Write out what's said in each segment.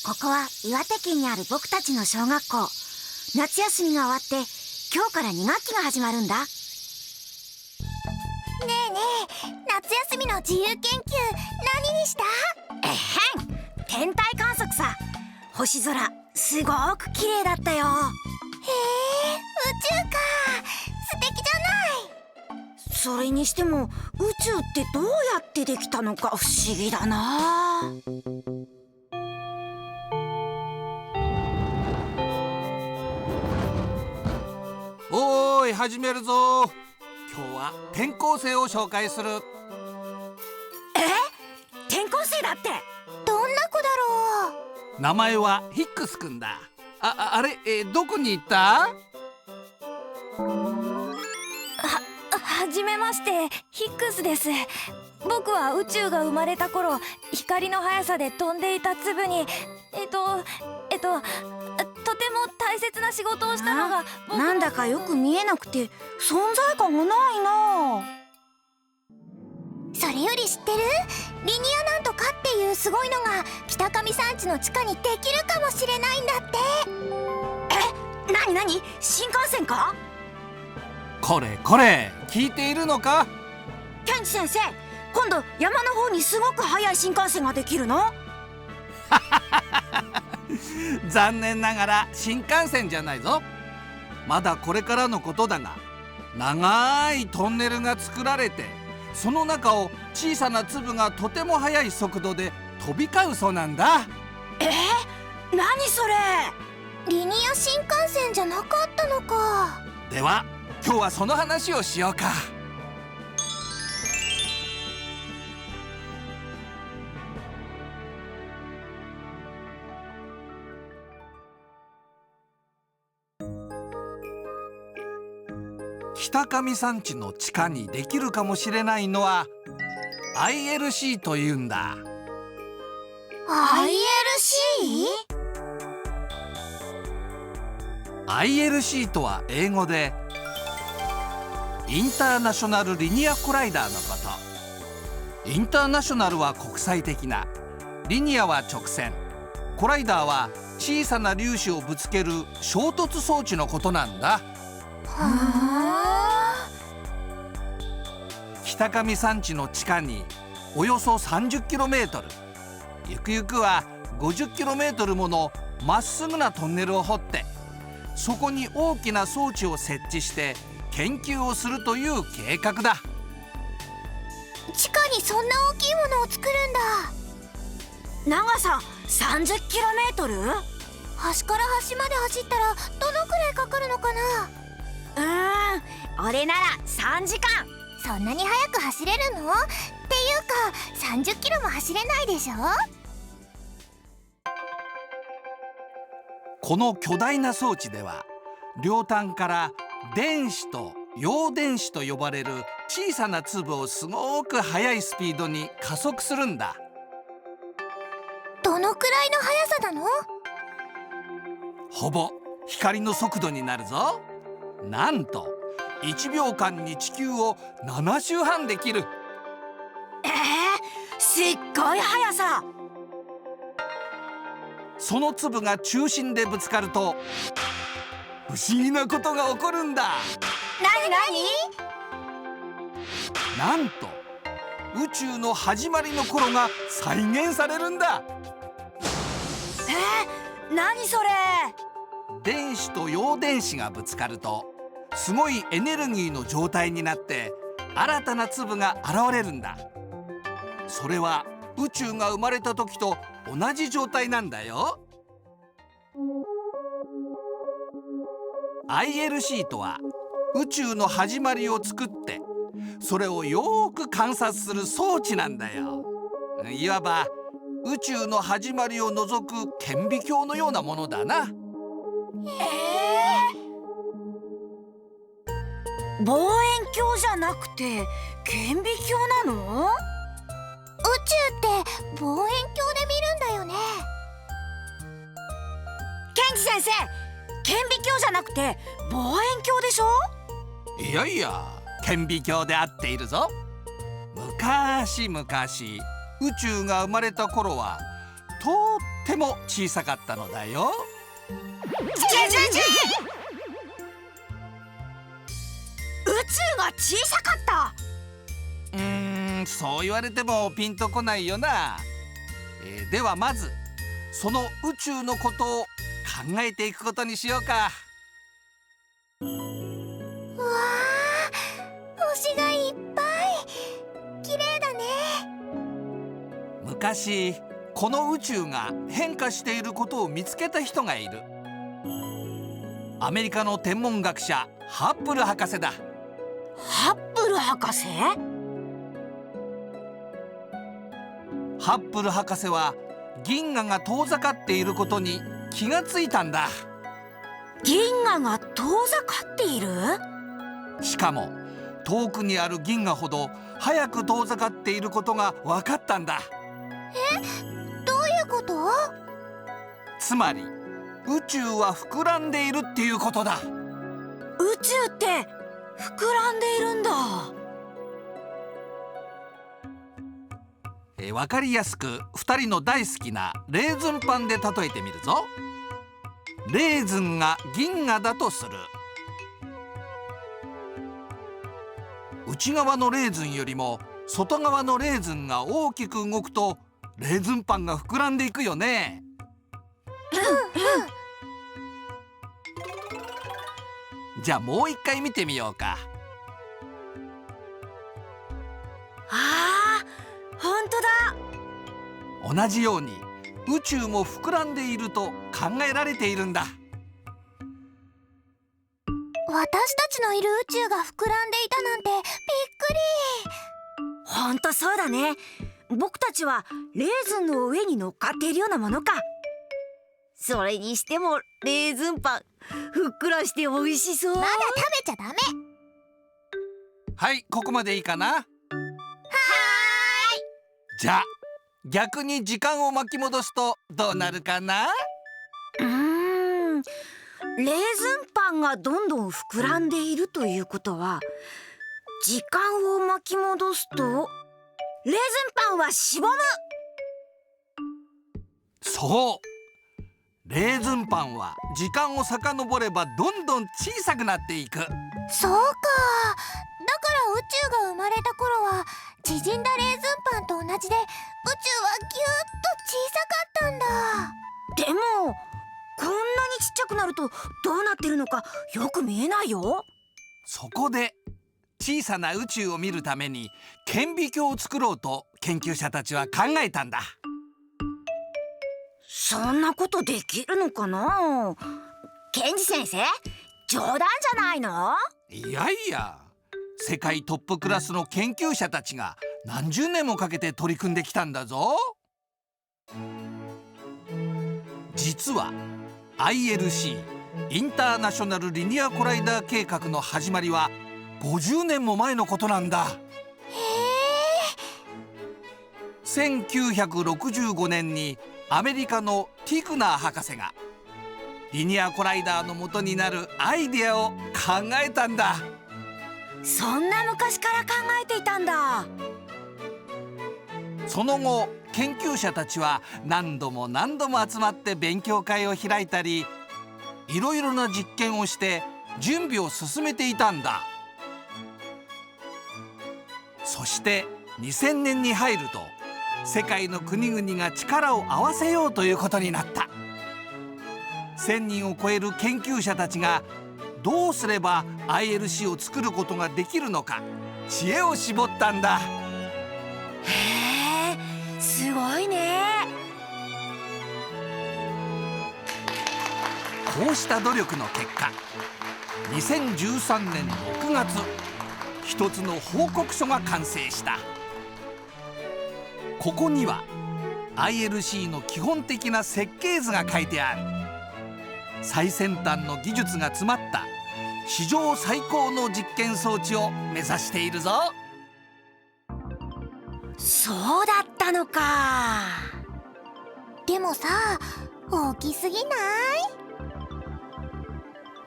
ここは岩手県にある僕たちの小学校。夏休みが終わって今日から2学期が始まるんだ。ねえねえ、夏休みの自由研究何にした？天体観測さ。星空すごく綺麗だったよ。へえ、宇宙か。素敵じゃない。それにしても宇宙ってどうやってできたのか不思議だな。おーい、始めるぞ。今日は転校生を紹介する。転校生だって。どんな子だろう？名前はヒックスくんだ。あれ、どこに行った？はじめまして、ヒックスです。僕は宇宙が生まれた頃、光の速さで飛んでいた粒にとても大切な仕事をしたのがなんだかよく見えなくて存在感がないな。それより知ってる？リニアなんとかっていうすごいのが北上山地の地下にできるかもしれないんだって。なに新幹線か？これ聞いているのか？ケンチ先生、今度山の方にすごく速い新幹線ができるの？残念ながら新幹線じゃないぞ。まだこれからのことだが、長いトンネルが作られて、その中を小さな粒がとても速い速度で飛び交うそうなんだ。何それ？リニア新幹線じゃなかったのか。では今日はその話をしようか。北上山地の地下にできるかもしれないのは ILC というんだ。 ILC とは英語でインターナショナルリニアコライダーのこと。インターナショナルは国際的な、リニアは直線、コライダーは小さな粒子をぶつける衝突装置のことなんだ。北上山地の地下におよそ 30km、 ゆくゆくは 50km ものまっすぐなトンネルを掘って、そこに大きな装置を設置して研究をするという計画だ。地下にそんな大きいものを作るんだ。長さ 30km？ 端から端まで走ったらどのくらいかかるのかな？俺なら3時間。そんなに速く走れるの？っていうか30キロも走れないでしょ？この巨大な装置では、両端から電子と陽電子と呼ばれる小さな粒をすごく速いスピードに加速するんだ。どのくらいの速さなの？ほぼ光の速度になるぞ。なんと1秒間に地球を7周半できる。すっごい速さ。その粒が中心でぶつかると不思議なことが起こるんだ。なんと宇宙の始まりの頃が再現されるんだ。何それ？電子と陽電子がぶつかるとすごいエネルギーの状態になって新たな粒が現れるんだ。それは宇宙が生まれた時と同じ状態なんだよ。 ILC とは宇宙の始まりを作ってそれをよく観察する装置なんだよ。いわば宇宙の始まりを除く顕微鏡のようなものだな。望遠鏡じゃなくて顕微鏡なの？宇宙って望遠鏡で見るんだよね。ケンジ先生、顕微鏡じゃなくて望遠鏡でしょ？いやいや、顕微鏡で合っているぞ。昔々宇宙が生まれた頃はとっっても小さかったのだよ。宇宙が小さかった。そう言われてもピンとこないよな。ではまずその宇宙のことを考えていくことにしようか。うわー、星がいっぱい。綺麗だね。昔この宇宙が変化していることを見つけた人がいる。アメリカの天文学者ハッブル博士だ。ハッブル博士？ハッブル博士は銀河が遠ざかっていることに気がついたんだ。銀河が遠ざかっている？しかも遠くにある銀河ほど早く遠ざかっていることが分かったんだ。どういうこと？つまり宇宙は膨らんでいるっていうことだ。宇宙って膨らんでいるんだ。分かりやすく2人の大好きなレーズンパンで例えてみるぞ。レーズンが銀河だとする。内側のレーズンよりも外側のレーズンが大きく動くとレーズンパンが膨らんでいくよね。じゃあもう一回見てみようか。あー、ほんとだ。同じように宇宙も膨らんでいると考えられているんだ。私たちのいる宇宙が膨らんでいたなんてびっくり。ほんとそうだね。僕たちはレーズンの上に乗っかっているようなものか。それにしてもレーズンパンふっくらして美味しそう。まだ食べちゃダメ。はい、ここまでいいかな。はーい。じゃあ逆に時間を巻き戻すとどうなるかな。レーズンパンがどんどん膨らんでいるということは、時間を巻き戻すとレーズンパンはしぼむ。そう、レーズンパンは時間を遡ればどんどん小さくなっていく。そうか。だから宇宙が生まれた頃は縮んだレーズンパンと同じで宇宙はぎゅーっと小さかったんだ。でもこんなにちっちゃくなるとどうなってるのかよく見えないよ。そこで小さな宇宙を見るために顕微鏡を作ろうと研究者たちは考えたんだ。そんなことできるのかな。ケンジ先生、冗談じゃないの？いやいや、世界トップクラスの研究者たちが何十年もかけて取り組んできたんだぞ。実は ILC インターナショナルリニアコライダー計画の始まりは50年も前のことなんだ。1965年にアメリカのティグナー博士がリニアコライダーの元になるアイデアを考えたんだ。そんな昔から考えていたんだ。その後研究者たちは何度も何度も集まって勉強会を開いたり、いろいろな実験をして準備を進めていたんだ。そして2000年に入ると世界の国々が力を合わせようということになった。1000人を超える研究者たちがどうすれば ILC を作ることができるのか知恵を絞ったんだ。へえ、すごいね。こうした努力の結果、2013年6月一つの報告書が完成した。ここには ILC の基本的な設計図が書いてある。最先端の技術が詰まった史上最高の実験装置を目指しているぞ。そうだったのか。でもさ、大きすぎな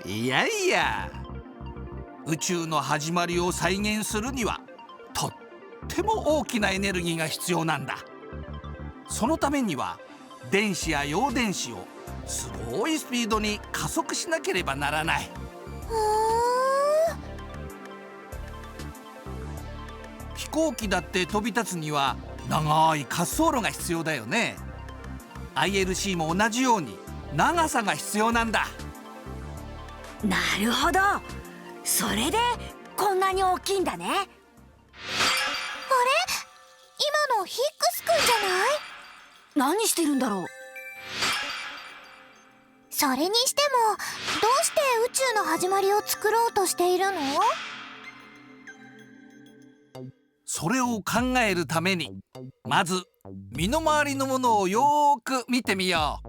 い？いやいや、宇宙の始まりを再現するにはとっても大きなエネルギーが必要なんだ。そのためには電子や陽電子をすごいスピードに加速しなければならない。飛行機だって飛び立つには長い滑走路が必要だよね。 ILC も同じように長さが必要なんだ。なるほど、それでこんなに大きいんだね。あれ、今のヒックスくんじゃない？何してるんだろう。それにしても、どうして宇宙の始まりを作ろうとしているの？それを考えるために、まず身の回りのものをよーく見てみよう。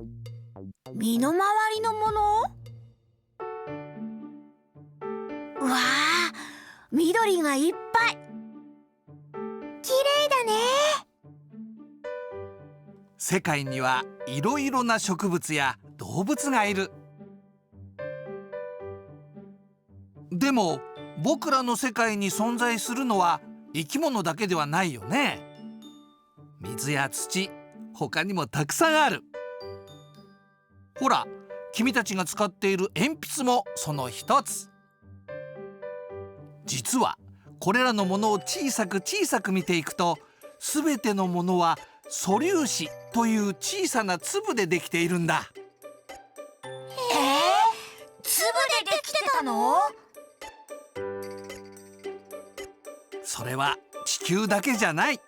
身の回りのもの？うわあ、緑がいっぱい。綺麗だね。世界にはいろいろな植物や動物がいる。でも僕らの世界に存在するのは生き物だけではないよね。水や土、他にもたくさんある。ほら、君たちが使っている鉛筆もその一つ。実はこれらのものを小さく小さく見ていくと、すべてのものは素粒子という小さな粒でできているんだ。粒でできてたの？それは地球だけじゃない。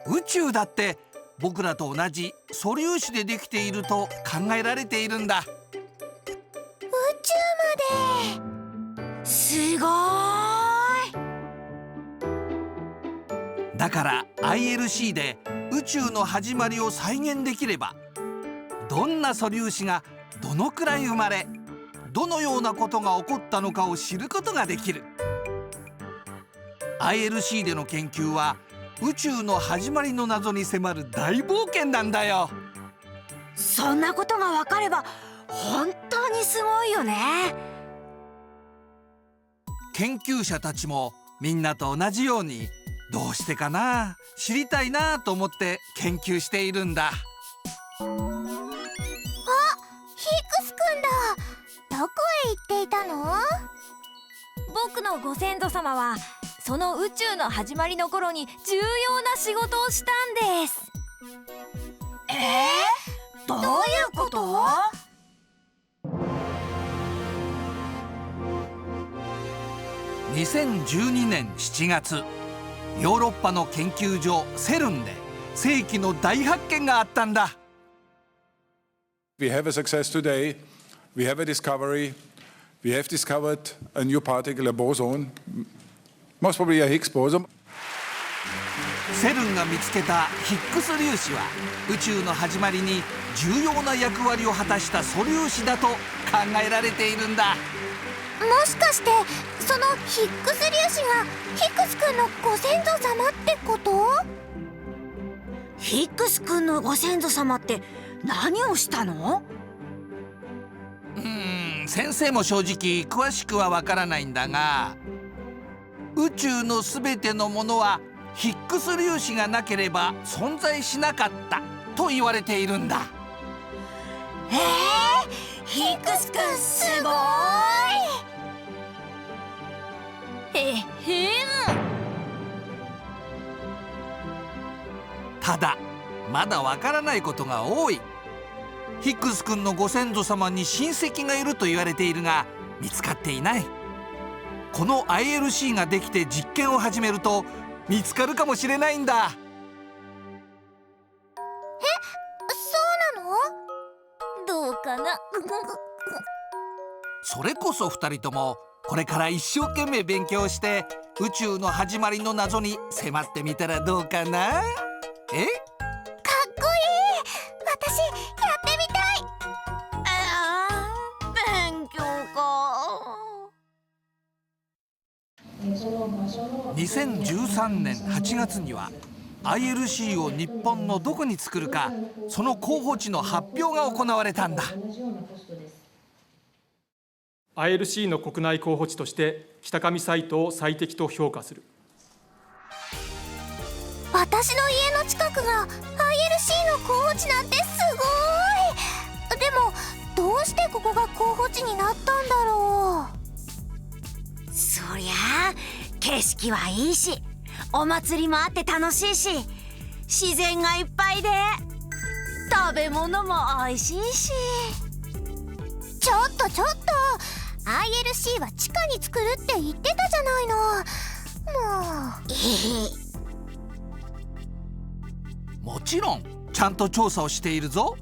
宇宙だって僕らと同じ素粒子でできていると考えられているんだ。宇宙まで。すごーい。だから ILC で宇宙の始まりを再現できれば、どんな素粒子がどのくらい生まれ、どのようなことが起こったのかを知ることができる。 ILC での研究は宇宙の始まりの謎に迫る大冒険なんだよ。そんなことがわかれば本当にすごいよね。研究者たちもみんなと同じように、どうしてかな、知りたいなと思って研究しているんだ。ヒックスくんだ。どこへ行っていたの？僕のご先祖様はその宇宙の始まりの頃に重要な仕事をしたんです。どういうこと？2012年7月、ヨーロッパの研究所セルンで世紀の大発見があったんだ。 We have a success today. We have a discovery. We have discovered a new particle, a boson, most probably a Higgs boson. セルンが見つけたヒッグス粒子は宇宙の始まりに重要な役割を果たした素粒子だと考えられているんだ。もしかしてそのヒックス粒子がヒックスくんのご先祖様ってこと？ヒックスくんのご先祖様って何をしたの？先生も正直詳しくはわからないんだが、宇宙のすべてのものはヒッグス粒子がなければ存在しなかったと言われているんだ。ヒックスくんすごい。ただまだわからないことが多い。ヒッグスくんのご先祖様に親戚がいると言われているが見つかっていない。この ILC ができて実験を始めると見つかるかもしれないんだ。そうなの？どうかな。それこそ2人ともこれから一生懸命勉強して宇宙の始まりの謎に迫ってみたらどうかな？かっこいい。私やってみたい。勉強か。2013年8月には ILC を日本のどこに作るか、その候補地の発表が行われたんだ。 ILC の国内候補地として北上サイトを最適と評価する。私私の家の近くが ILC の候補地なんてすごい。でもどうしてここが候補地になったんだろう。そりゃあ景色はいいし、お祭りもあって楽しいし、自然がいっぱいで食べ物も美味しいし。ちょっと ILC は地下に作るって言ってたじゃないの。もちろんちゃんと調査をしているぞ。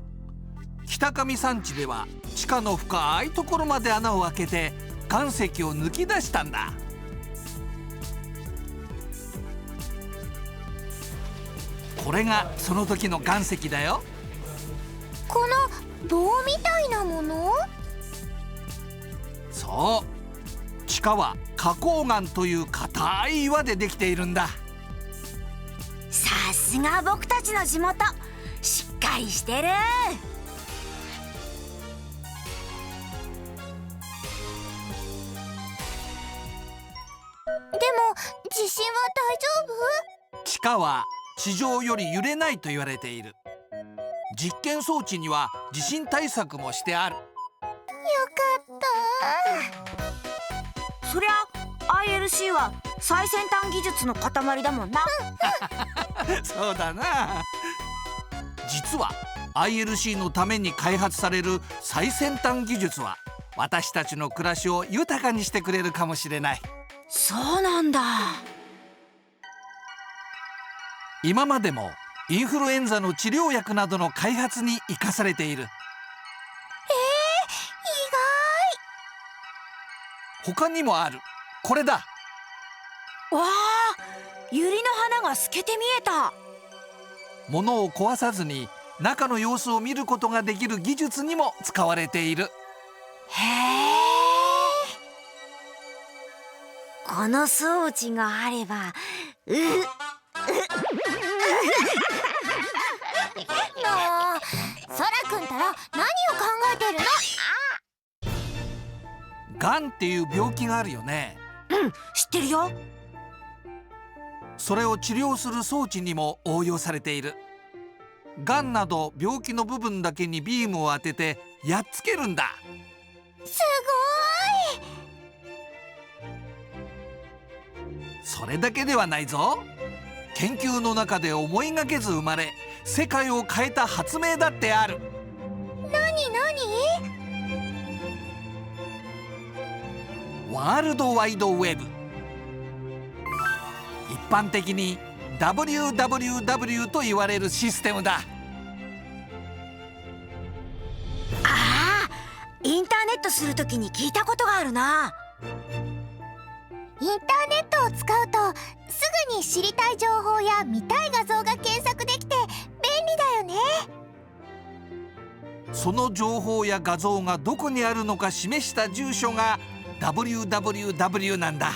北上山地では地下の深いところまで穴を開けて岩石を抜き出したんだ。これがその時の岩石だよ。この棒みたいなもの？そう、地下は花崗岩という硬い岩でできているんだ。さすが僕たちの地元、しっかりしてる。でも地震は大丈夫？地下は地上より揺れないと言われている。実験装置には地震対策もしてある。よかった。そりゃ ILC は最先端技術の塊だもんな。そうだな。実は ILC のために開発される最先端技術は私たちの暮らしを豊かにしてくれるかもしれない。そうなんだ。今までもインフルエンザの治療薬などの開発に生かされている。意他にもある。これだ。わあ、百合の花が透けて見えた。物を壊さずに中の様子を見ることができる技術にも使われている。へえ。この装置があれば、そらくんたら何を考えてるの？がんっていう病気があるよね。うん、知ってるよ。それを治療する装置にも応用されている。がんなど病気の部分だけにビームを当ててやっつけるんだ。すごい。それだけではないぞ。研究の中で思いがけず生まれ、世界を変えた発明だってある。何？ワールドワイドウェブ。一般的に WWW と言われるシステムだ。ああ、インターネットするときに聞いたことがあるな。インターネットを使うとすぐに知りたい情報や見たい画像が検索できて便利だよね。その情報や画像がどこにあるのか示した住所が WWW なんだ。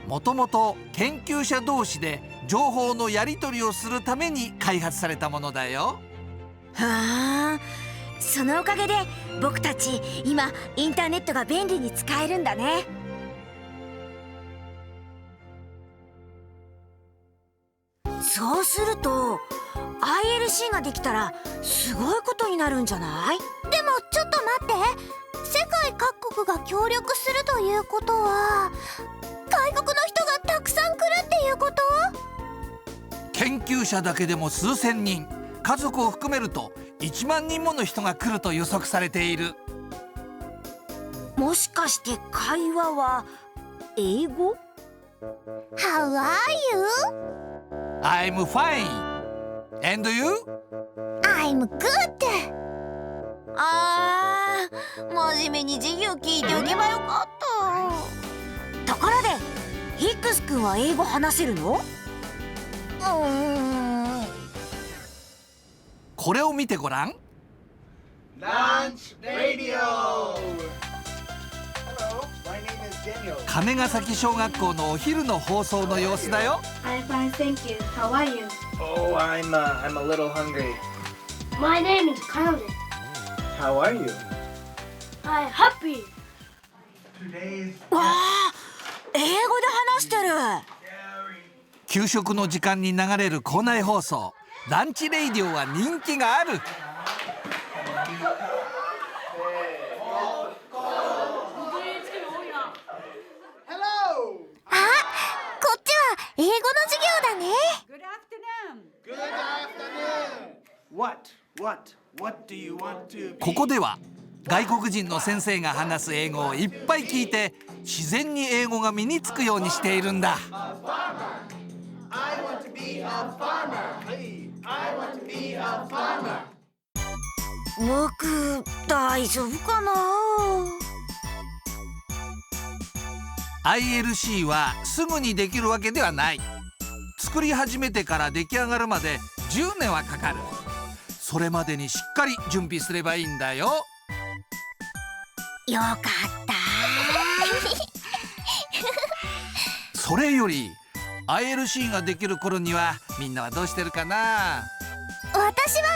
もともと研究者同士で情報のやり取りをするために開発されたものだよ。はあ、そのおかげで僕たち今インターネットが便利に使えるんだね。そうすると ILC ができたらすごいことになるんじゃない？でもちょっと待って、世界各国が協力するということは外国の人がたくさん来るっていうこと？研究者だけでも数千人、家族を含めると1万人もの人が来ると予測されている。もしかして会話は英語？ How are you? I'm fine. And you? I'm good. あー、真面目に授業聞いておけばよかった。ところでヒックス君は英語話せるの？これを見てごらん。金ヶ崎小学校のお昼の放送の様子だよ。 I'm fine, thank you. How are you? Oh, I'm a little hungry. My name is Kyle. How are you? I'm happy. Today's わあ、英語で話してる。給食の時間に流れる校内放送ランチレイディオは人気がある。あ、こっちは英語の授業だね。ここでは外国人の先生が話す英語をいっぱい聞いて自然に英語が身につくようにしているんだ。僕大丈夫かな。 ILC はすぐにできるわけではない。作り始めてから出来上がるまで10年はかかる。それまでにしっかり準備すればいいんだよ。よかったそれより ILC ができる頃にはみんなはどうしてるかな。私は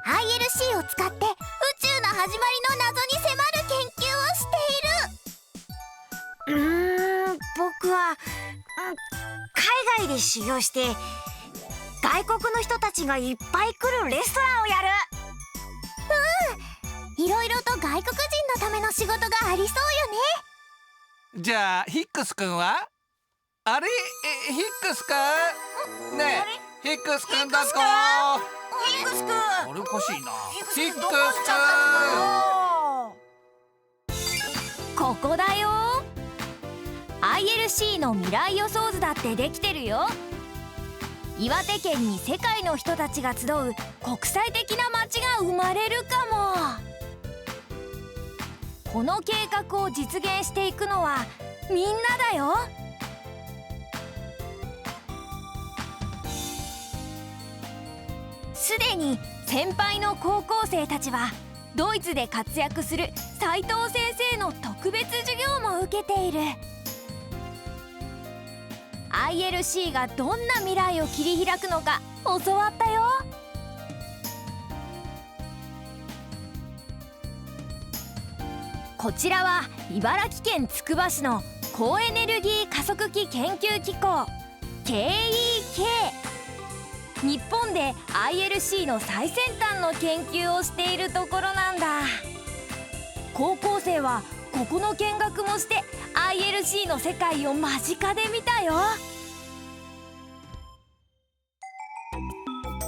ILC を使って宇宙の始まりの謎に迫る研究をしている。僕は、海外で修行して外国の人たちがいっぱい来るレストランをやる。いろいろと外国人のための仕事がありそうよね。じゃあヒックス君はあれヒックス君ねえヒックス君だぞ。ヒックス君、あれおかしいな。ヒックスどこ行っちゃったのよ。ここだよ。 ILC の未来予想図だってできてるよ。岩手県に世界の人たちが集う国際的な街が生まれるかも。この計画を実現していくのはみんなだよ。すでに先輩の高校生たちはドイツで活躍する斉藤先生の特別授業も受けている。 ILC がどんな未来を切り開くのか教わったよ。こちらは茨城県つくば市の高エネルギー加速器研究機構 KEK。 日本で ILC の最先端の研究をしているところなんだ。高校生はここの見学もして ILC の世界を間近で見たよ。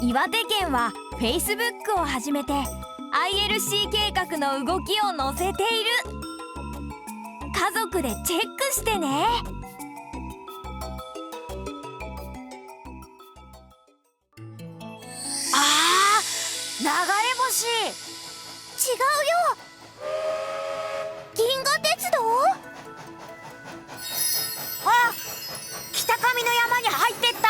岩手県は Facebook を始めて ILC 計画の動きを載せている。家族でチェックしてね。流れ星。違うよ。銀河鉄道？あ、北上の山に入ってった。